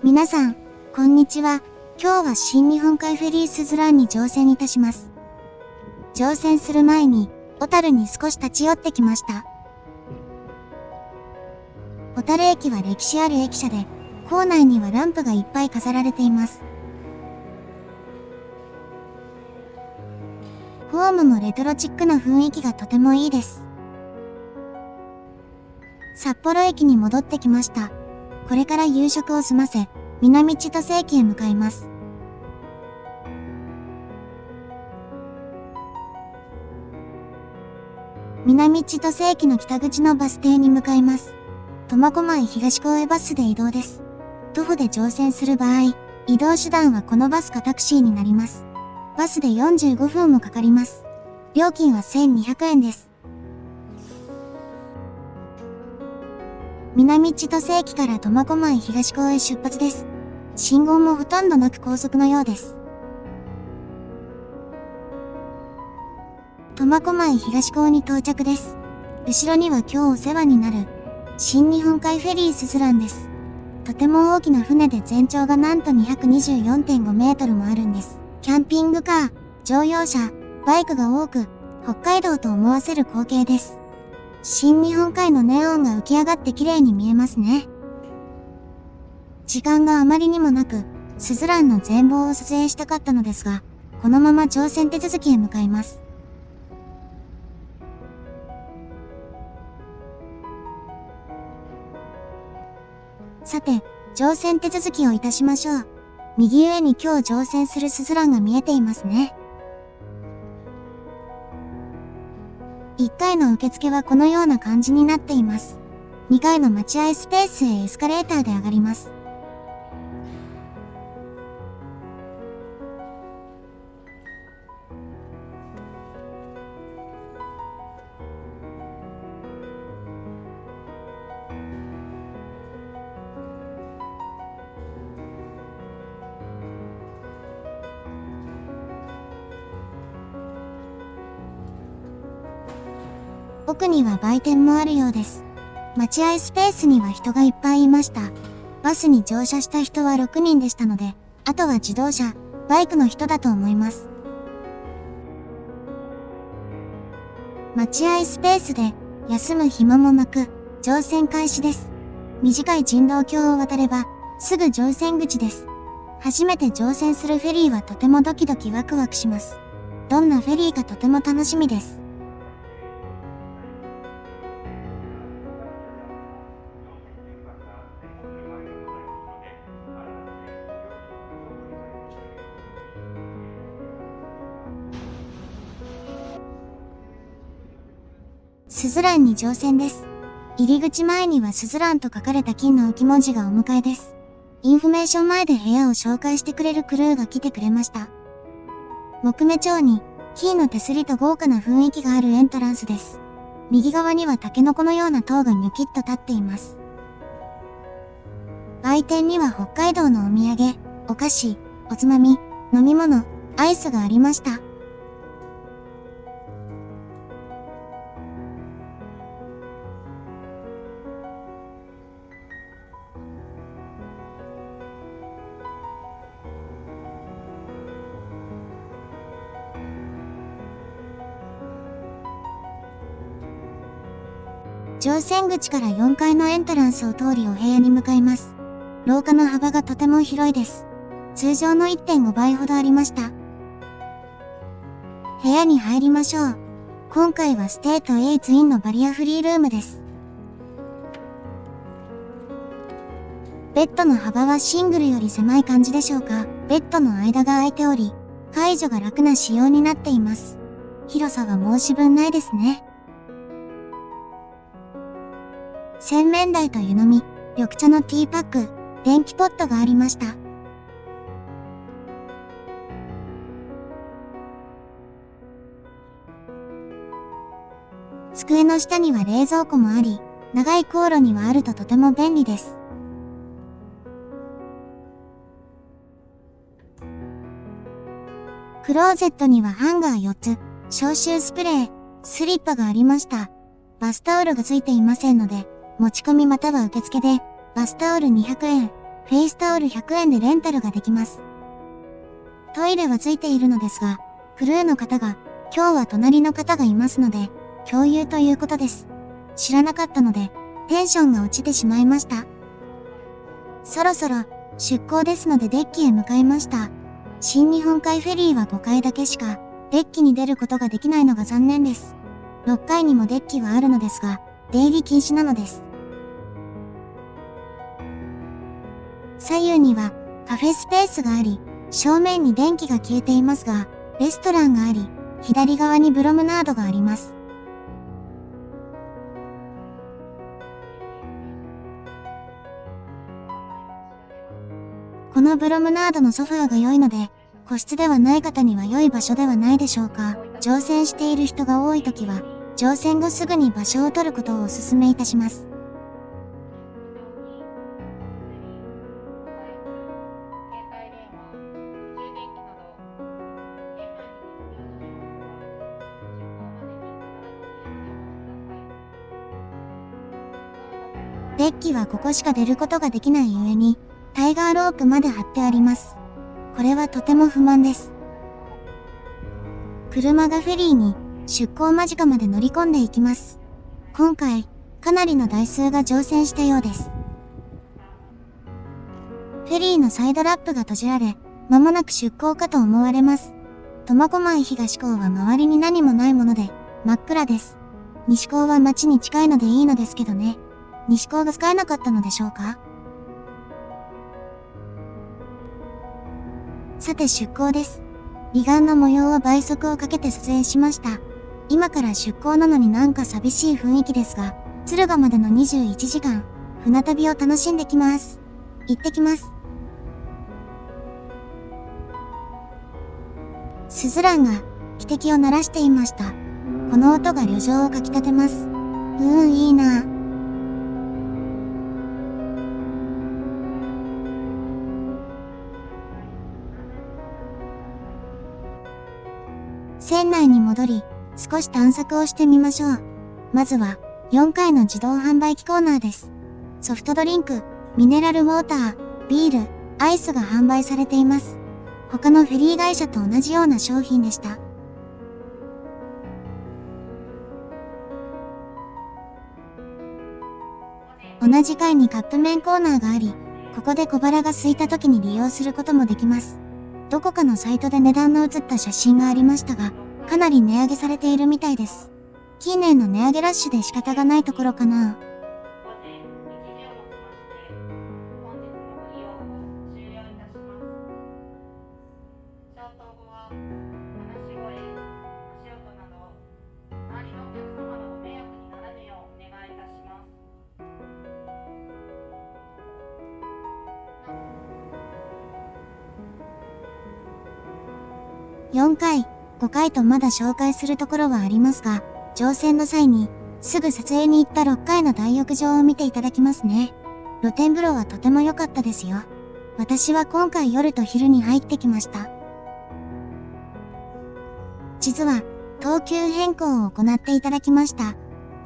皆さん、こんにちは。今日は新日本海フェリーすずらんに乗船いたします。乗船する前に、小樽に少し立ち寄ってきました。小樽駅は歴史ある駅舎で、構内にはランプがいっぱい飾られています。ホームもレトロチックな雰囲気がとてもいいです。札幌駅に戻ってきました。これから夕食を済ませ、南千歳駅へ向かいます。南千歳駅の北口のバス停に向かいます。苫小牧東港へバスで移動です。徒歩で乗船する場合、移動手段はこのバスかタクシーになります。バスで45分もかかります。料金は1200円です。南千歳駅から苫小牧東港へ出発です。信号もほとんどなく高速のようです。苫小牧東港に到着です。後ろには今日お世話になる新日本海フェリーすずらんです。とても大きな船で全長がなんと 224.5 メートルもあるんです。キャンピングカー、乗用車、バイクが多く、北海道と思わせる光景です。新日本海のネオンが浮き上がって綺麗に見えますね。時間があまりにもなく、すずらんの全貌を撮影したかったのですが、このまま乗船手続きへ向かいます。さて、乗船手続きをいたしましょう。右上に今日乗船するすずらんが見えていますね。1階の受付はこのような感じになっています。2階の待合スペースへエスカレーターで上がります。奥には売店もあるようです。待合スペースには人がいっぱいいました。バスに乗車した人は6人でしたので、あとは自動車、バイクの人だと思います。待合スペースで休む暇もなく、乗船開始です。短い人道橋を渡れば、すぐ乗船口です。初めて乗船するフェリーはとてもドキドキワクワクします。どんなフェリーかとても楽しみです。すずらんに乗船です。入り口前にはすずらんと書かれた金の浮き文字がお迎えです。インフォメーション前で部屋を紹介してくれるクルーが来てくれました。木目調に金の手すりと豪華な雰囲気があるエントランスです。右側にはタケノコのような塔がニョキッと立っています。売店には北海道のお土産、お菓子、おつまみ、飲み物、アイスがありました。乗船口から4階のエントランスを通りお部屋に向かいます。廊下の幅がとても広いです。通常の 1.5 倍ほどありました。部屋に入りましょう。今回はステート A ツインのバリアフリールームです。ベッドの幅はシングルより狭い感じでしょうか。ベッドの間が空いており、介助が楽な仕様になっています。広さは申し分ないですね。洗面台と湯飲み、緑茶のティーパック、電気ポットがありました。机の下には冷蔵庫もあり、長い航路にはあるととても便利です。クローゼットにはハンガー4つ、消臭スプレー、スリッパがありました。バスタオルがついていませんので、持ち込みまたは受付で、バスタオル200円、フェイスタオル100円でレンタルができます。トイレはついているのですが、クルーの方が、今日は隣の方がいますので、共有ということです。知らなかったので、テンションが落ちてしまいました。そろそろ、出港ですのでデッキへ向かいました。新日本海フェリーは5階だけしか、デッキに出ることができないのが残念です。6階にもデッキはあるのですが、出入り禁止なのです。左右にはカフェスペースがあり、正面に電気が消えていますが、レストランがあり、左側にプロムナードがあります。このプロムナードのソファーが良いので、個室ではない方には良い場所ではないでしょうか。乗船している人が多いときは、乗船後すぐに場所を取ることをお勧めいたします。デッキはここしか出ることができないゆえに、タイガーロープまで張ってあります。これはとても不満です。車がフェリーに出港間近まで乗り込んでいきます。今回、かなりの台数が乗船したようです。フェリーのサイドラップが閉じられ、間もなく出港かと思われます。苫小牧東港は周りに何もないもので、真っ暗です。西港は町に近いのでいいのですけどね。西港が使えなかったのでしょうか？さて出港です。離岸の模様は倍速をかけて撮影しました。今から出港なのになんか寂しい雰囲気ですが、敦賀までの21時間、船旅を楽しんできます。行ってきます。スズランが汽笛を鳴らしていました。この音が旅情をかきたてます。いいな。船内に戻り、少し探索をしてみましょう。まずは、4階の自動販売機コーナーです。ソフトドリンク、ミネラルウォーター、ビール、アイスが販売されています。他のフェリー会社と同じような商品でした。同じ階にカップ麺コーナーがあり、ここで小腹が空いた時に利用することもできます。どこかのサイトで値段の写った写真がありましたが、かなり値上げされているみたいです。近年の値上げラッシュで仕方がないところかな。4回、5回とまだ紹介するところはありますが、乗船の際にすぐ撮影に行った6階の大浴場を見ていただきますね。露天風呂はとても良かったですよ。私は今回夜と昼に入ってきました。実は、等級変更を行っていただきました。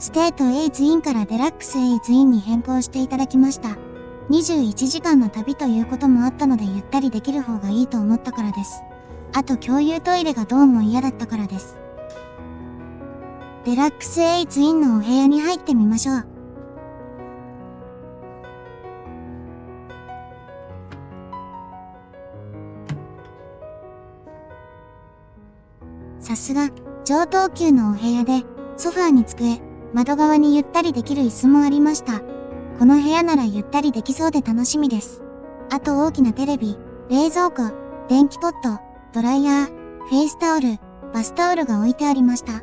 ステートエイツインからデラックスエイツインに変更していただきました。21時間の旅ということもあったのでゆったりできる方がいいと思ったからです。あと共有トイレがどうも嫌だったからです。デラックスエイツインのお部屋に入ってみましょう。さすが、上等級のお部屋で、ソファーに机、窓側にゆったりできる椅子もありました。この部屋ならゆったりできそうで楽しみです。あと大きなテレビ、冷蔵庫、電気ポット、ドライヤー、フェイスタオル、バスタオルが置いてありました。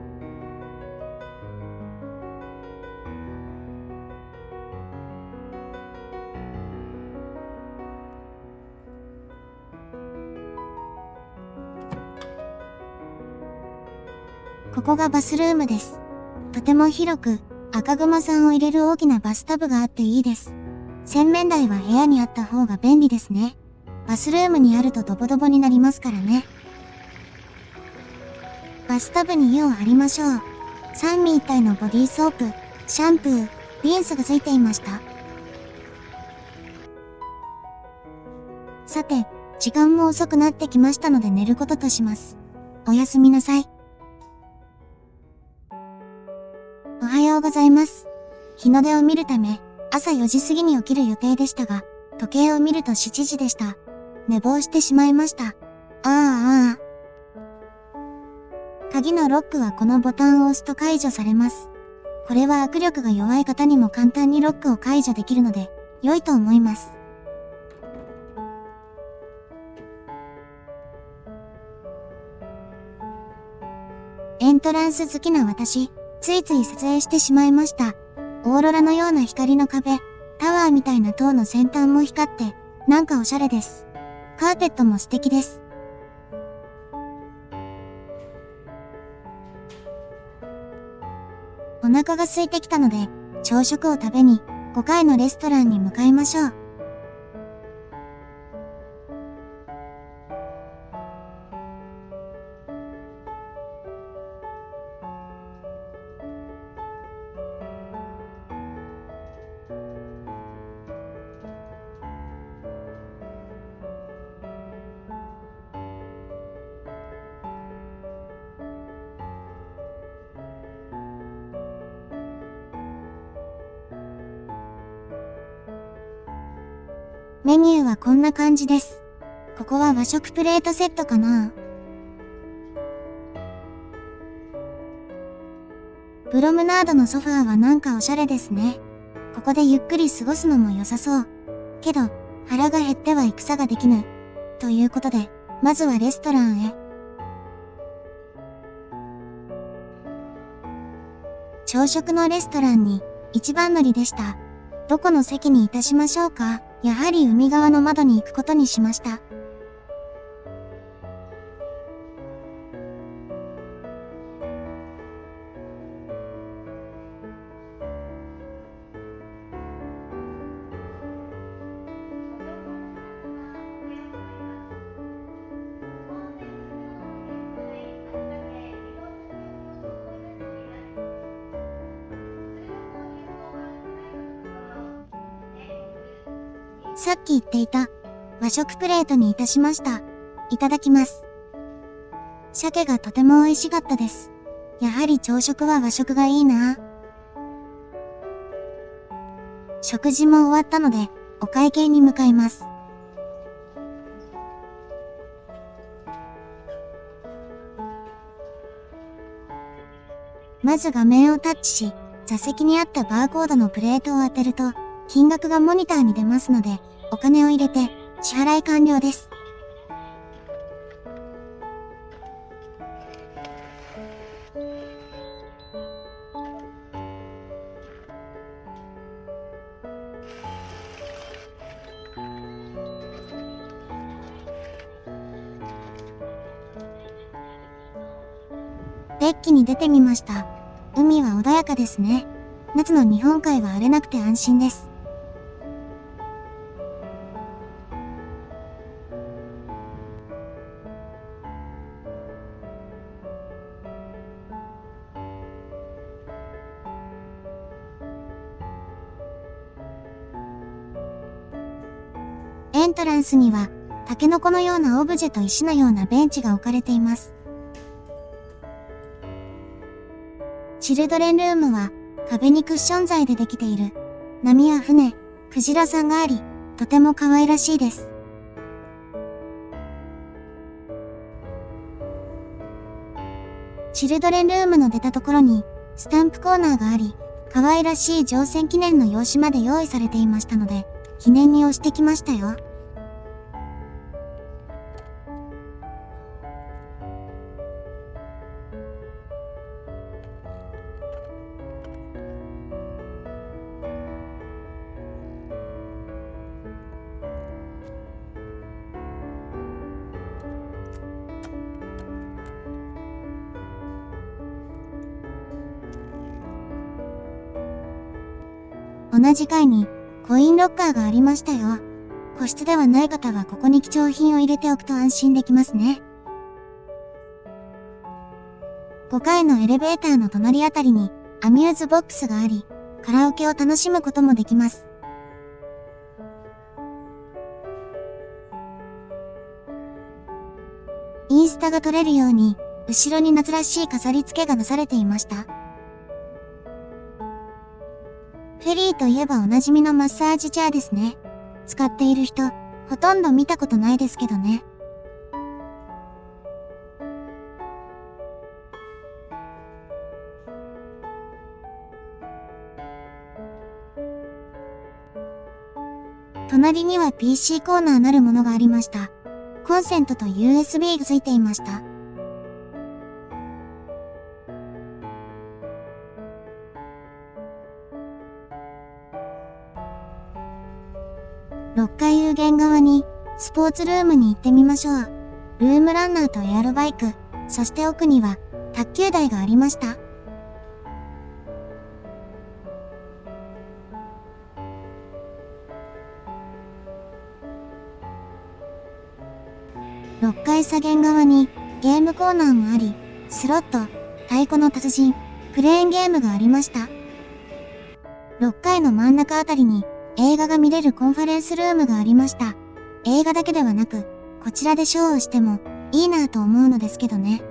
ここがバスルームです。とても広く、赤熊さんを入れる大きなバスタブがあっていいです。洗面台は部屋にあった方が便利ですね。バスルームにあるとドボドボになりますからね。バスタブに湯を張りましょう。三位一体のボディーソープ、シャンプー、リンスがついていました。さて、時間も遅くなってきましたので寝ることとします。おやすみなさい。おはようございます。日の出を見るため、朝4時過ぎに起きる予定でしたが、時計を見ると7時でした。寝坊してしまいました。鍵のロックはこのボタンを押すと解除されます。これは握力が弱い方にも簡単にロックを解除できるので、良いと思います。エントランス好きな私、ついつい撮影してしまいました。オーロラのような光の壁、タワーみたいな塔の先端も光って、なんかおしゃれです。カーペットも素敵です。お腹が空いてきたので、朝食を食べに5階のレストランに向かいましょう。メニューはこんな感じです。ここは和食プレートセットかな。プロムナードのソファーはなんかおしゃれですね。ここでゆっくり過ごすのも良さそう。けど、腹が減っては戦ができぬ。ということで、まずはレストランへ。朝食のレストランに一番乗りでした。どこの席にいたしましょうか。やはり海側の窓に行くことにしました。さっき言っていた和食プレートにいたしました。いただきます。鮭がとても美味しかったです。やはり朝食は和食がいいな。食事も終わったのでお会計に向かいます。まず画面をタッチし、座席にあったバーコードのプレートを当てると、金額がモニターに出ますので、お金を入れて支払い完了です。デッキに出てみました。海は穏やかですね。夏の日本海は荒れなくて安心です。エントランスには、タケノコのようなオブジェと石のようなベンチが置かれています。チルドレンルームは、壁にクッション材でできている、波や船、クジラさんがあり、とても可愛らしいです。チルドレンルームの出たところに、スタンプコーナーがあり、可愛らしい乗船記念の用紙まで用意されていましたので、記念に押してきましたよ。同じ階にコインロッカーがありましたよ。個室ではない方はここに貴重品を入れておくと安心できますね。5階のエレベーターの隣あたりにアミューズボックスがあり、カラオケを楽しむこともできます。インスタが撮れるように、後ろに夏らしい飾り付けがなされていました。フェリーといえばおなじみのマッサージチェアですね。使っている人、ほとんど見たことないですけどね。隣には PC コーナーなるものがありました。コンセントと USB がついていました。6階有限側にスポーツルームに行ってみましょう。ルームランナーとエアロバイク、そして奥には卓球台がありました。6階左舷側にゲームコーナーもあり、スロット、太鼓の達人、クレーンゲームがありました。6階の真ん中あたりに映画が見れるコンファレンスルームがありました。映画だけではなく、こちらでショーをしてもいいなぁと思うのですけどね。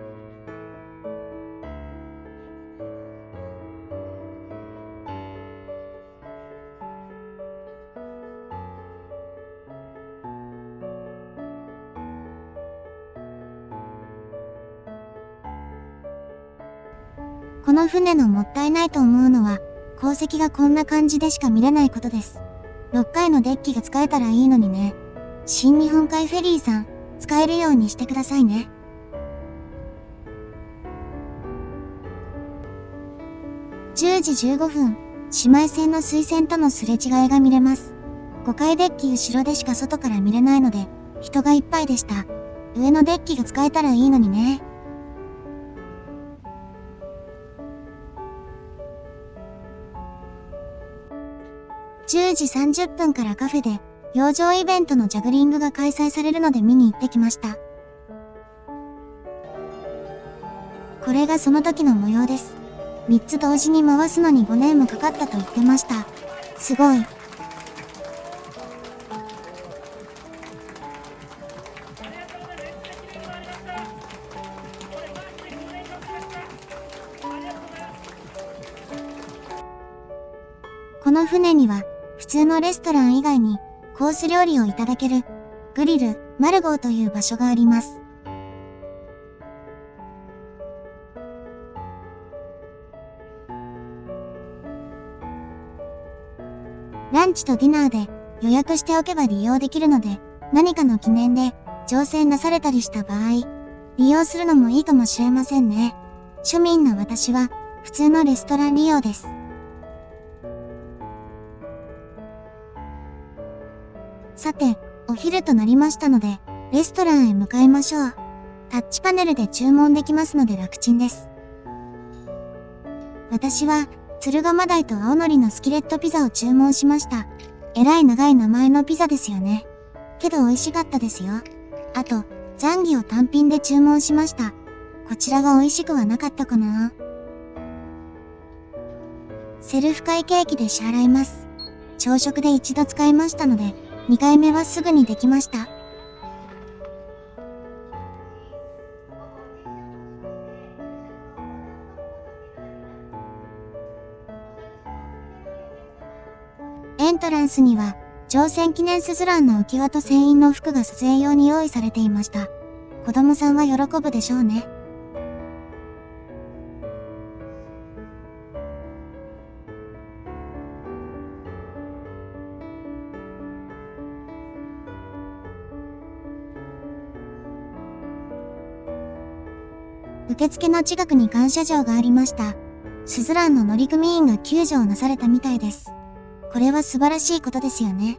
この船のもったいないと思うのは、航跡がこんな感じでしか見れないことです。6階のデッキが使えたらいいのにね。新日本海フェリーさん、使えるようにしてくださいね。10時15分、姉妹線の水線とのすれ違いが見れます。5階デッキ後ろでしか外から見れないので、人がいっぱいでした。上のデッキが使えたらいいのにね。10時30分からカフェで、洋上イベントのジャグリングが開催されるので見に行ってきました。これがその時の模様です。3つ同時に回すのに5年もかかったと言ってました。すごい。この船には、普通のレストラン以外にコース料理をいただけるグリル・マルゴーという場所があります。ランチとディナーで予約しておけば利用できるので、何かの記念で乗船なされたりした場合、利用するのもいいかもしれませんね。庶民の私は普通のレストラン利用です。さて、お昼となりましたので、レストランへ向かいましょう。タッチパネルで注文できますので楽ちんです。私は、敦賀真鯛と青のりのスキレットピザを注文しました。えらい長い名前のピザですよね。けど美味しかったですよ。あと、ザンギを単品で注文しました。こちらが美味しくはなかったかな。セルフ会計機で支払います。朝食で一度使いましたので、2回目はすぐにできました。エントランスには、乗船記念スズランの浮き輪と船員の服が撮影用に用意されていました。子供さんは喜ぶでしょうね。受付の近くに感謝状がありました。スズランの乗組員が救助をなされたみたいです。これは素晴らしいことですよね。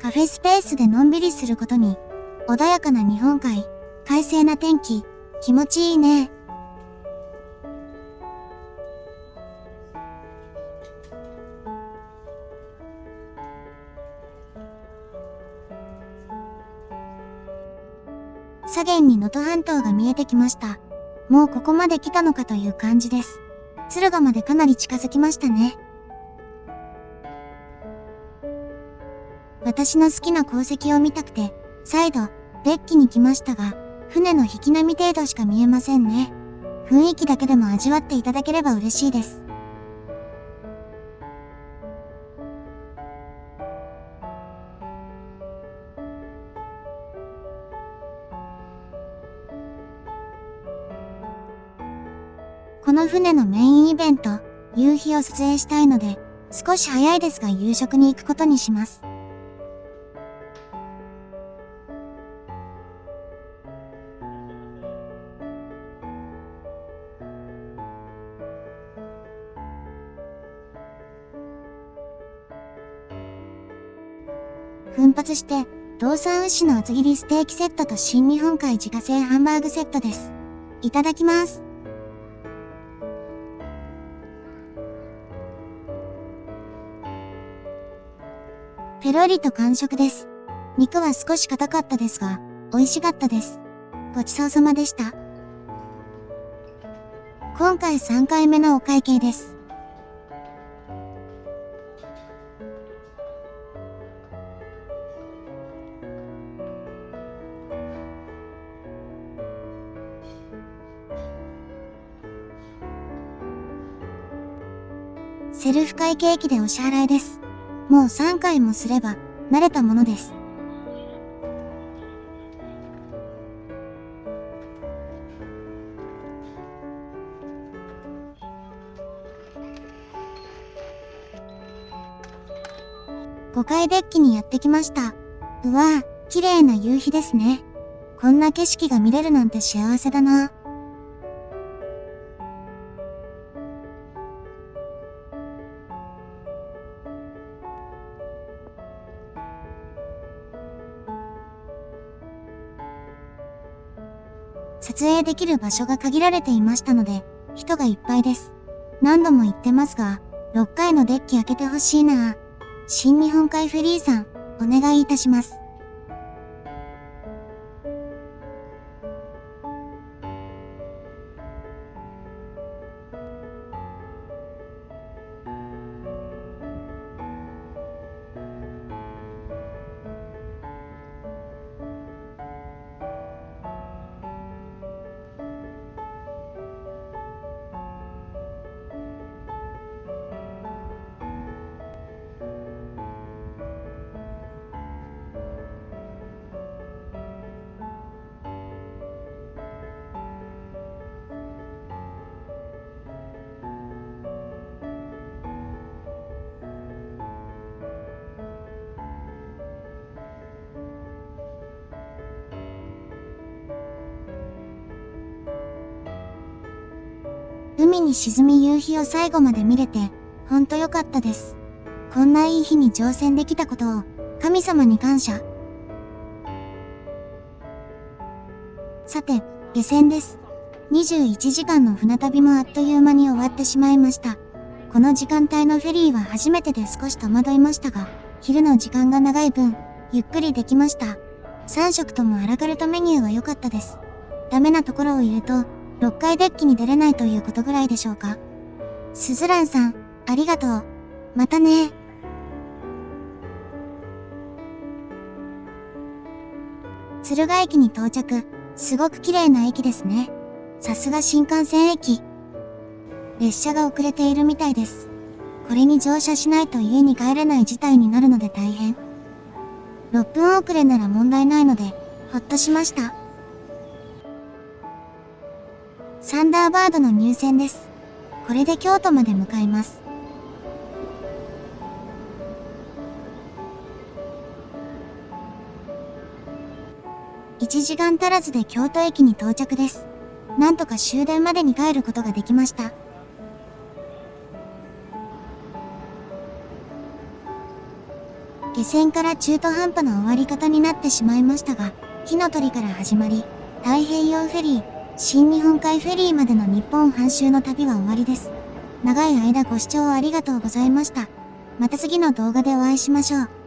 カフェスペースでのんびりすることに、穏やかな日本海、快晴な天気、気持ちいいね。左舷に能登半島が見えてきました。もうここまで来たのかという感じです。敦賀までかなり近づきましたね。私の好きな鉱石を見たくて、再度、デッキに来ましたが、船の引き波程度しか見えませんね。雰囲気だけでも味わっていただければ嬉しいです。この船のメインイベント、夕日を撮影したいので、少し早いですが夕食に行くことにします。奮発して、道産牛の厚切りステーキセットと新日本海自家製ハンバーグセットです。いただきます。ペロリと完食です。肉は少し硬かったですが、美味しかったです。ごちそうさまでした。今回3回目のお会計です。セルフ会計機でお支払いです。もう3回もすれば慣れたものです。5階デッキにやってきました。うわぁ、綺麗な夕日ですね。こんな景色が見れるなんて幸せだな。撮影できる場所が限られていましたので、人がいっぱいです。何度も言ってますが、6階のデッキ開けてほしいな。新日本海フェリーさん、お願いいたします。海に沈み夕日を最後まで見れて、ほんと良かったです。こんないい日に乗船できたことを、神様に感謝。さて、下船です。21時間の船旅もあっという間に終わってしまいました。この時間帯のフェリーは初めてで少し戸惑いましたが、昼の時間が長い分、ゆっくりできました。3食ともアラカルトメニューは良かったです。ダメなところを言うと、6階デッキに出れないということぐらいでしょうか。すずらんさん、ありがとう。またね。敦賀駅に到着。すごく綺麗な駅ですね。さすが新幹線駅。列車が遅れているみたいです。これに乗車しないと家に帰れない事態になるので大変。6分遅れなら問題ないので、ほっとしました。サンダーバードの入線です。これで京都まで向かいます。1時間足らずで京都駅に到着です。なんとか終電までに帰ることができました。下船から中途半端な終わり方になってしまいましたが、火の鳥から始まり、太平洋フェリー、新日本海フェリーまでの日本半周の旅は終わりです。長い間ご視聴ありがとうございました。また次の動画でお会いしましょう。